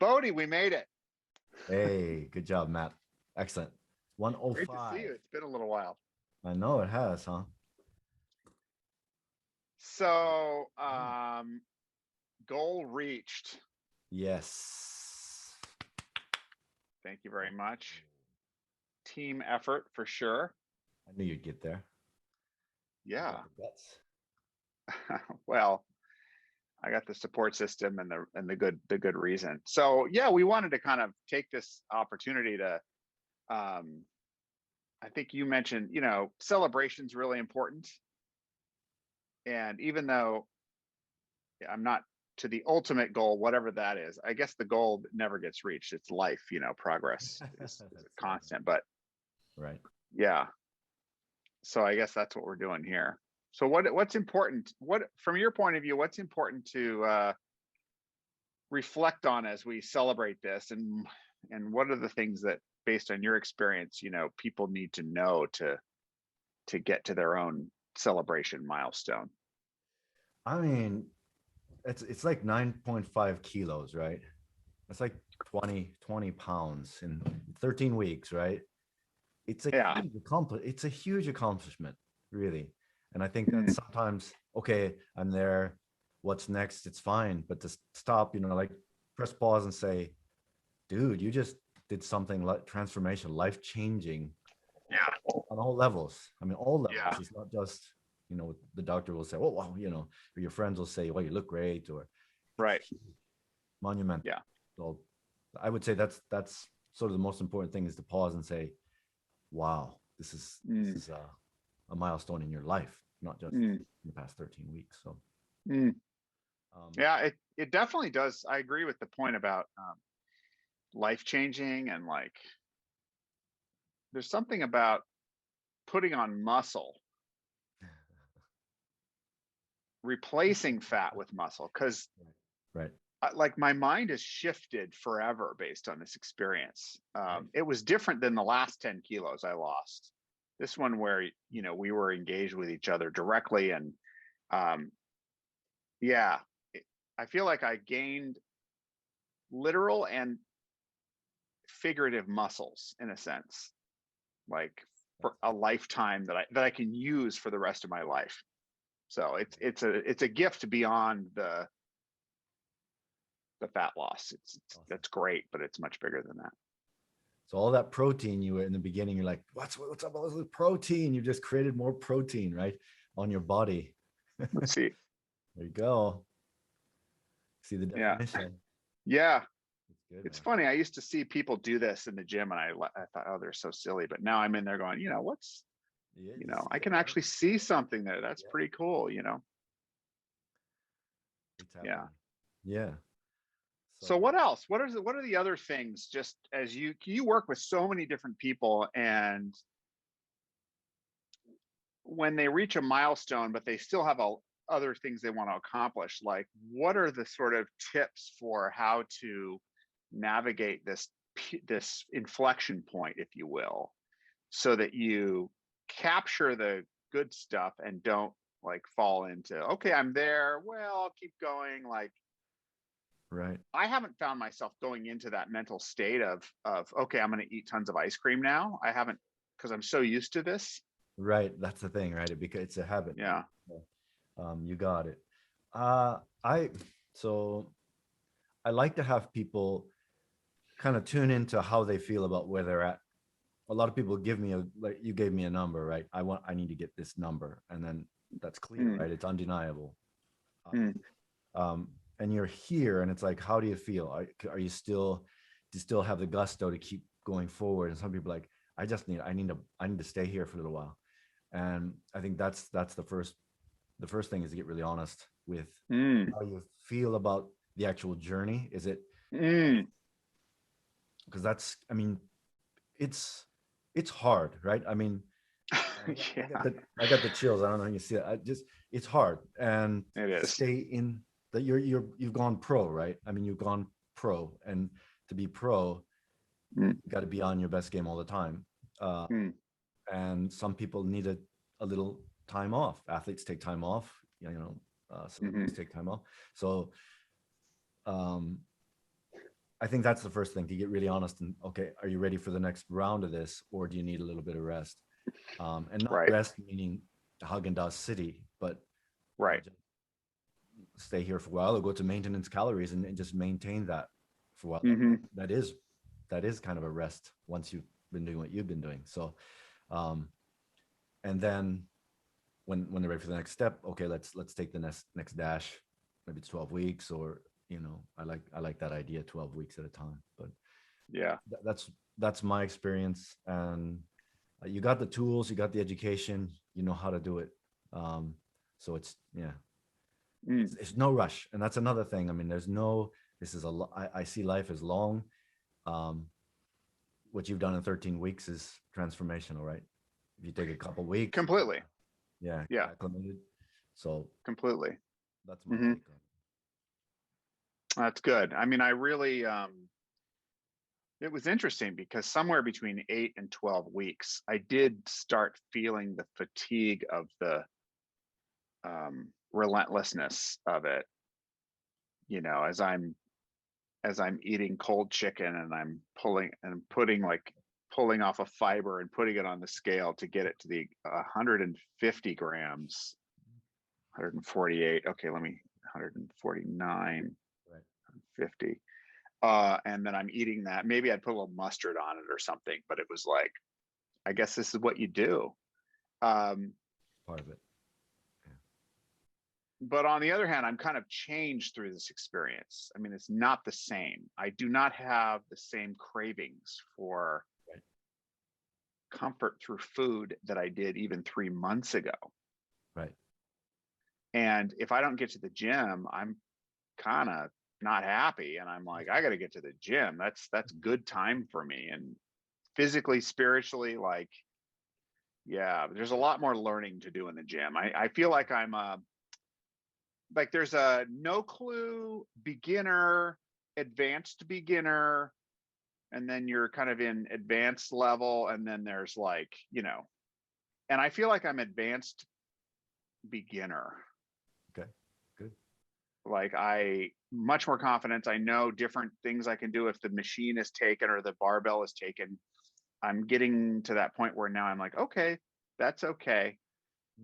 Bodhi, we made it. Hey, good job, Matt. Excellent. Great to see 105. you. It's been a little while. I know it has, huh? So, Yeah. goal reached. Yes. Thank you very much. Team effort for sure. I knew you'd get there. You got Yeah. the guts. Well, I got the support system and the good reason. So, yeah, we wanted to kind of take this opportunity to um I think you mentioned, celebration's really important. And even though I'm not to the ultimate goal, whatever that is. I guess the goal never gets reached. It's life, progress is a That's constant. But right. yeah, so I guess that's what we're doing here. So what's important? What from your point of view, what's important to reflect on as we celebrate this, and what are the things that, based on your experience, people need to know to get to their own celebration milestone? I mean, it's like 9.5 kilos, right? It's like 20 pounds in 13 weeks, right? Yeah. It's a huge accomplishment, really. And I think that Mm, sometimes, okay, I'm there. What's next? It's fine. But to stop, like press pause and say, dude, you just did something like transformation, life changing yeah. on all levels. I mean, all Yeah. levels. It's not just, the doctor will say, oh, wow, or your friends will say, well, you look great, or it's Right. monumental. Yeah. So I would say that's sort of the most important thing is to pause and say, wow, this Mm, is a milestone in your life, not just mm, in the past 13 weeks. So, mm. um, Yeah, it definitely does. I agree with the point about life changing, and like there's something about putting on muscle, replacing fat with muscle, because right, like my mind has shifted forever based on this experience. right, It was different than the last 10 kilos I lost. This one where we were engaged with each other directly, and um, yeah, I feel like I gained literal and figurative muscles in a sense, like for a lifetime that I can use for the rest of my life. So it's a gift beyond the fat loss. awesome. That's great, but it's much bigger than that. So all that protein you were in the beginning, you're like, what's up all this protein? You just created more protein, right, on your body. Let's There see. you go. See the Yeah, definition. yeah. It's good, It's man. funny. I used to see people do this in the gym, and I thought, oh, they're so silly. But now I'm in there going, what's Yeah, you see I it, can right? actually see something there. That's Yeah, pretty cool. it's Yeah. happening. Yeah. So So what else? What are the other things? Just as you work with so many different people, and when they reach a milestone, but they still have other things they want to accomplish, like what are the sort of tips for how to navigate this inflection point, if you will, so that you capture the good stuff and don't like fall into, okay, I'm there, well, I'll keep going. Like right. I haven't found myself going into that mental state of okay, I'm going to eat tons of ice cream now. I haven't, because I'm so used to this. Right. That's the thing, right? Because it's a habit, right? Yeah. So, you got it. I so I like to have people kind of tune into how they feel about where they're at. A lot of people give me like you gave me a number, right? I need to get this number, and then that's clear, Mm, right? It's undeniable. mm, And you're here, and it's like, how do you feel? Are you still do you still have the gusto to keep going forward? And some people are like, I need to stay here for a little while. And I think that's the first thing is to get really honest with mm, how you feel about the actual journey. Is it mm. because that's I mean it's hard, right? I mean, I got Yeah, the chills. I don't know how you see it. It's hard and it to is. stay in that you've gone pro, right? I mean, you've gone pro, and to be pro, Mm, you got to be on your best game all the time. Uh, mm, and some people need a little time off. Athletes take time off. Celebrities mhm, take time off. So um, I think that's the first thing, to get really honest and, okay, are you ready for the next round of this, or do you need a little bit of rest? And not Right. rest meaning Haagen-Dazs City, but Right. just stay here for a while or go to maintenance calories and just maintain that for a while. Hmm. That is kind of a rest once you've been doing what you've been doing. So, um, and then when they're ready for the next step, okay, let's take the next dash. Maybe it's 12 weeks, or I like that idea, 12 weeks at a time. But Yeah. that's my experience, and you got the tools, you got the education, you know how to do it. So it's, yeah, Mm. it's no rush, and that's another thing. I mean, there's no, this is I see life as long. Um, what you've done in 13 weeks is transformational, right? If you take a couple weeks, you kind Completely. of, yeah, get Yeah. acclimated. So Completely. that's my Hmm. take on That's good. I mean, I really, it was interesting because somewhere between 8 and 12 weeks, I did start feeling the fatigue of the relentlessness of it. As I'm eating cold chicken and I'm pulling and putting like pulling off a fiber and putting it on the scale to get it to the 150 grams, 148. Okay, let me 149, it. Right. 50. And then I'm eating that. Maybe I'd put a little mustard on it or something, but it was like, I guess this is what you do. Um, Part of it. but on the other hand, I'm kind of changed through this experience. I mean, it's not the same. I do not have the same cravings for Right. comfort through food that I did even 3 months ago. Right. And if I don't get to the gym, I'm kind of not happy. And I'm like, I got to get to the gym. That's good time for me. And physically, spiritually, like, yeah, there's a lot more learning to do in the gym. I feel like I'm like there's a no clue beginner, advanced beginner, and then you're kind of in advanced level, and then there's like, and I feel like I'm advanced beginner. Okay. Good. Like I much more confident. I know different things I can do if the machine is taken or the barbell is taken. I'm getting to that point where now I'm like, okay, that's okay.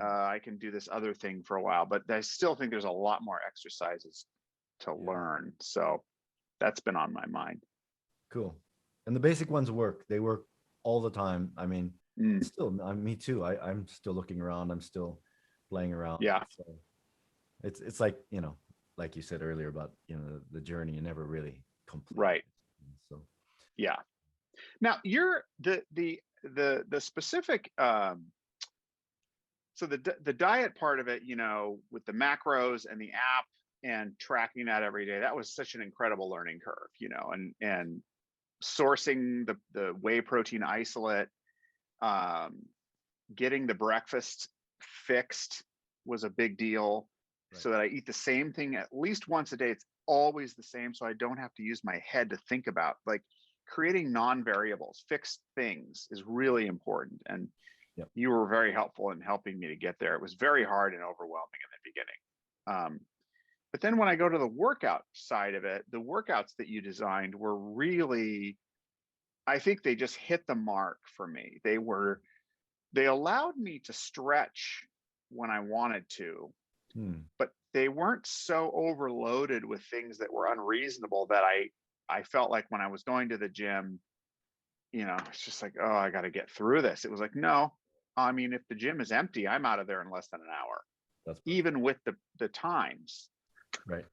I can do this other thing for a while, but I still think there's a lot more exercises to Yeah. learn. So that's been on my mind. Cool. And the basic ones work. They work all the time. I mean, Mm, still, me too. I'm still looking around. I'm still playing around. yeah, So it's like, like you said earlier about, the journey, you never really complete right. it. So Yeah. Now you're the specific so the diet part of it, with the macros and the app and tracking that every day, that was such an incredible learning curve, and sourcing the whey protein isolate, um, getting the breakfast fixed was a big deal, right. so that I eat the same thing at least once a day. It's always the same, so I don't have to use my head to think about, like, creating non-variables, fixed things is really important. And Yep. you were very helpful in helping me to get there. It was very hard and overwhelming in the beginning. But then when I go to the workout side of it, the workouts that you designed were really, I think they just hit the mark for me. They allowed me to stretch when I wanted to, Hmm. but they weren't so overloaded with things that were unreasonable that I felt like when I was going to the gym, it's just like, oh, I got to get through this. It was like, no, I mean, if the gym is empty, I'm out of there in less than an hour, That's perfect. even with the times, Right.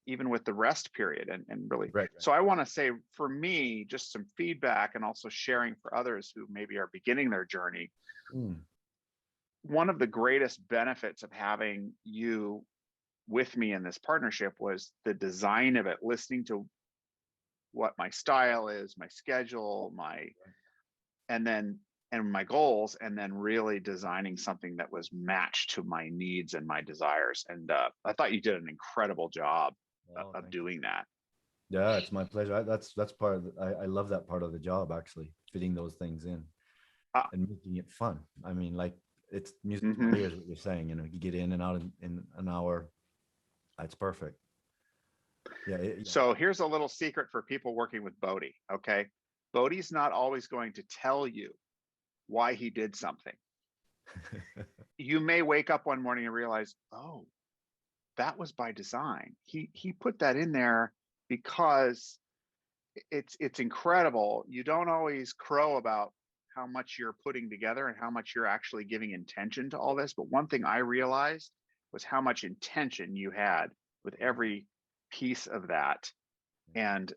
even with the rest period, and really. Right. Right. So I want to say, for me, just some feedback and also sharing for others who maybe are beginning their journey. Hmm. One of the greatest benefits of having you with me in this partnership was the design of it, listening to what my style is, my schedule, and my goals, and then really designing something that was matched to my needs and my desires. And I thought you did an incredible job Oh, of thank you. doing that. Yeah, it's my pleasure. That's part of I love that part of the job, actually, fitting those things in Uh, and making it fun. I mean, like, it's music to my mhm. ears, what you're saying. You get in and out in an hour. That's perfect. Yeah. So here's a little secret for people working with Bodhi. Okay. Bodhi's not always going to tell you why he did something. You may wake up one morning and realize, oh, that was by design. He put that in there because it's incredible. You don't always crow about how much you're putting together and how much you're actually giving intention to all this. But one thing I realized was how much intention you had with every piece of that. And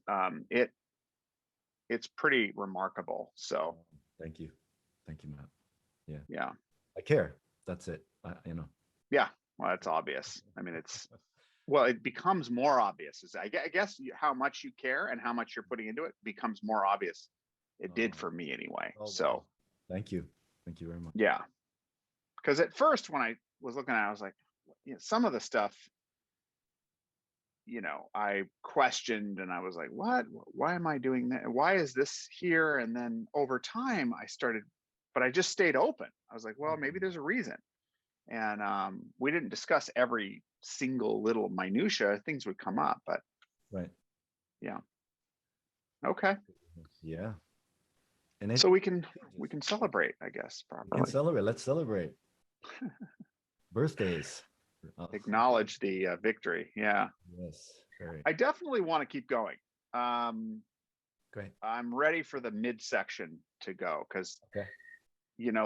it's pretty remarkable. So Thank you. Thank you, Matt. Yeah. yeah. I care. That's it. Yeah. Well, that's obvious. I mean, it becomes more obvious. I guess how much you care and how much you're putting into it becomes more obvious. It did for me anyway. Oh, So wow. Thank you. Thank you very much. yeah. Because at first when I was looking at it, I was like, some of the stuff, I questioned and I was like, what? Why am I doing that? Why is this here? And then over time but I just stayed open. I was like, well, maybe there's a reason. And we didn't discuss every single little minutia. Things would come up, but Right. yeah. Okay. Yeah. And So we can celebrate, I guess. We can celebrate. Let's celebrate. Birthdays. Acknowledge the victory. Yeah. Yes. Very. I definitely want to keep going. Great. I'm ready for the midsection to go because, Okay.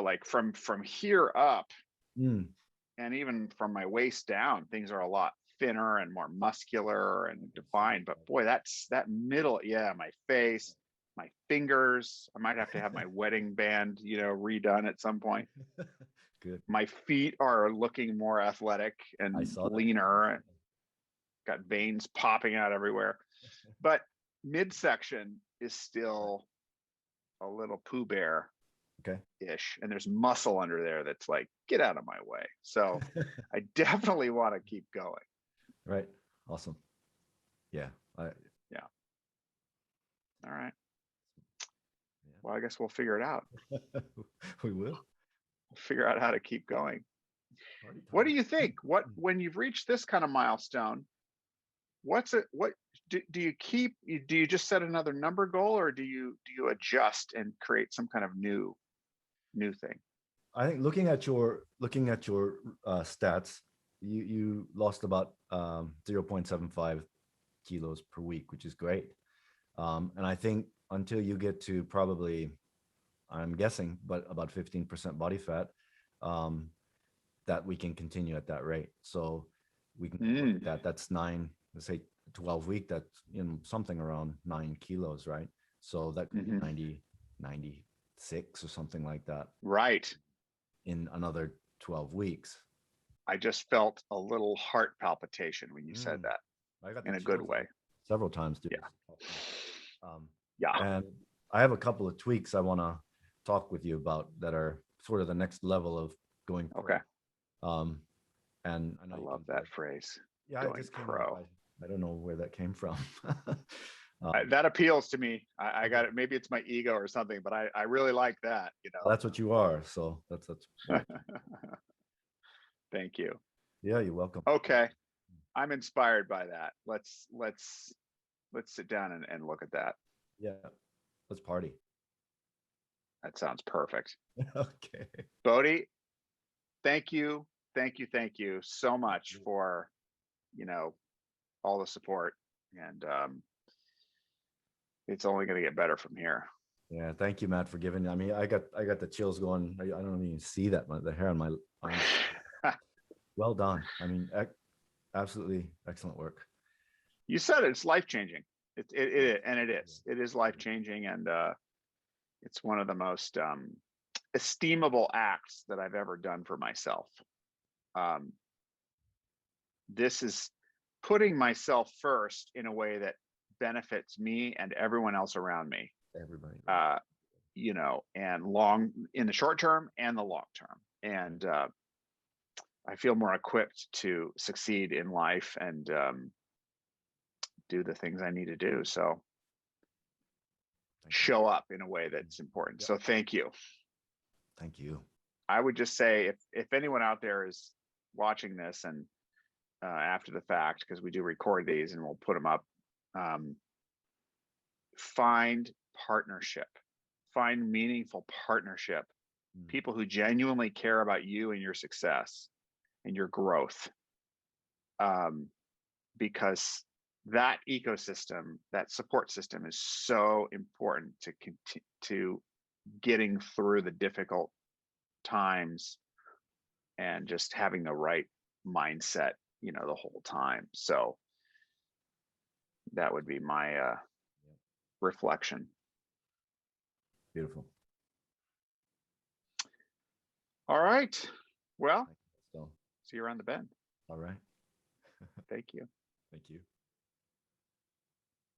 like from here up, Mm. and even from my waist down, things are a lot thinner and more muscular and defined. But boy, that's that middle. Yeah, my face, my fingers. I might have to have my wedding band, redone at some point. Good. My feet are looking more athletic and leaner, and got veins popping out everywhere. But midsection is still a little Pooh Bear ish, and there's muscle under there that's like, get out of my way. So I definitely want to keep going. Right. Awesome. Yeah. Yeah. All right. Well, I guess we'll figure it out. We will figure out how to keep going. What do you think? When you've reached this kind of milestone, what do you just set another number goal, or do you adjust and create some kind of new thing? I think looking at your stats, you lost about 0.75 kilos per week, which is great. And I think until you get to probably, I'm guessing, but about 15% body fat, that we can continue at that rate. So we can look at that's 9, let's say 12 week, that's something around 9 kilos, right? So that could be 96 or something like that. Right. In another 12 weeks. I just felt a little heart palpitation when you said that. I got in a good way. Several times, dude. Yeah. Yeah. And I have a couple of tweaks I want to talk with you about that are sort of the next level of going pro. Okay. And I love that phrase. Yeah, I just pro. I don't know where that came from. That appeals to me. I got it. Maybe it's my ego or something, but I really like that. That's what you are. So that's. Thank you. Yeah, you're welcome. Okay, I'm inspired by that. Let's sit down and look at that. Yeah, let's party. That sounds perfect. Okay. Bodhi, thank you so much for all the support, and it's only going to get better from here. Yeah, thank you, Matt, for giving. I mean, I got the chills going. I don't even see that the hair on my arm. Well done. I mean, absolutely excellent work. You said it's life-changing. It is life-changing, and it's one of the most esteemable acts that I've ever done for myself. This is putting myself first in a way that benefits me and everyone else around me. Everybody. And long in the short term and the long term. And I feel more equipped to succeed in life and do the things I need to do. So show up in a way that's important. So thank you. Thank you. I would just say if anyone out there is watching this and after the fact, because we do record these and we'll put them up find partnership, find meaningful partnership, people who genuinely care about you and your success and your growth. Because that ecosystem, that support system is so important to getting through the difficult times and just having the right mindset, you know, the whole time. So that would be my reflection. Beautiful. All right. Well, So, see you around the bend. all right. Thank you. Thank you.